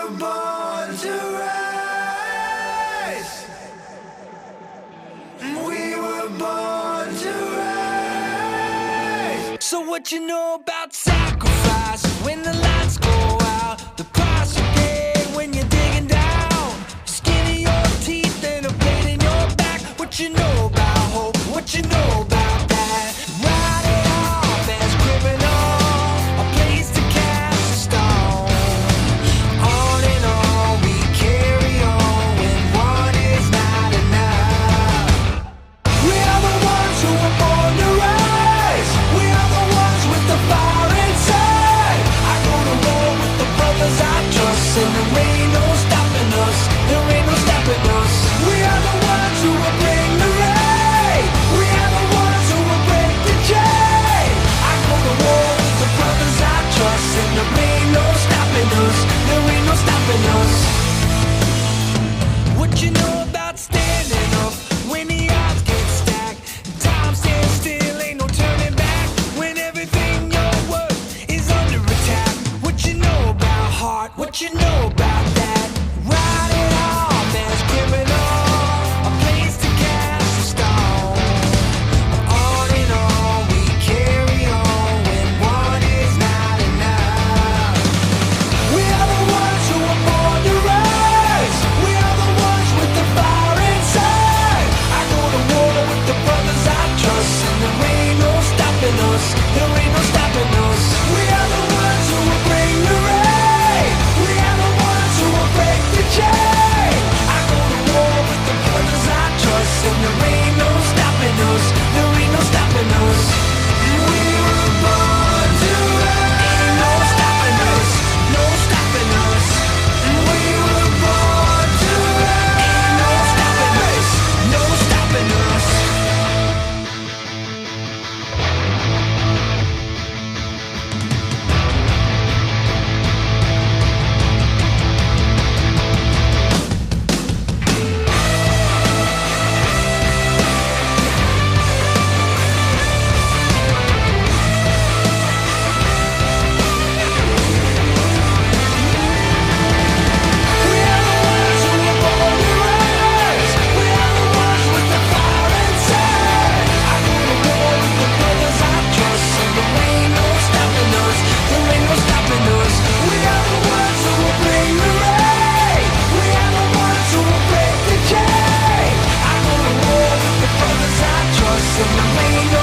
were born to rise. We were born to rise. So what you know about sacrifice? When the lights go out, the price you pay when you're digging down, skin in your teeth and a blade in your back. What you know about hope? What you know about that? Write it off as criminal, a place to cast a stone. On and on we carry on when one is not enough. We are the ones who were born to rise. We are the ones with the fire inside. I go to war with the brothers I trust, and there ain't no stopping us. There ain't no stopping us. We are the ones who will bring the rain. We are the ones who will break the chain. I go to war with the brothers I trust, and there ain't no stopping us. There ain't no stopping us. What you know about standing up when the odds get stacked? Time stands still, ain't no turning back. When everything you're worth is under attack. What you know about heart? What you know about that? Write it off as criminal, a place to cast a stone. On and on we carry on when one is not enough. We are the ones who were born to rise. We are the ones with the fire inside. I go to war with the brothers I trust, and there ain't no stopping us. There ain't no stopping us. We are the ones who will bring the rain. We are the ones who will break the chain. I go to war with the brothers I trust, and there ain't no stopping us. There ain't no stopping us. We were born to rise. Ain't no stopping us. No stopping us. We were born to rise. Ain't no stopping us. No stopping us. We are the ones who were born to rise. We are the ones with the fire inside. I go to war with the brothers I trust, and there ain't no stopping us. There ain't no stopping us. We are the ones who will bring the rain. We are the ones who will break the chain. I go to war with the brothers I trust, and there ain't no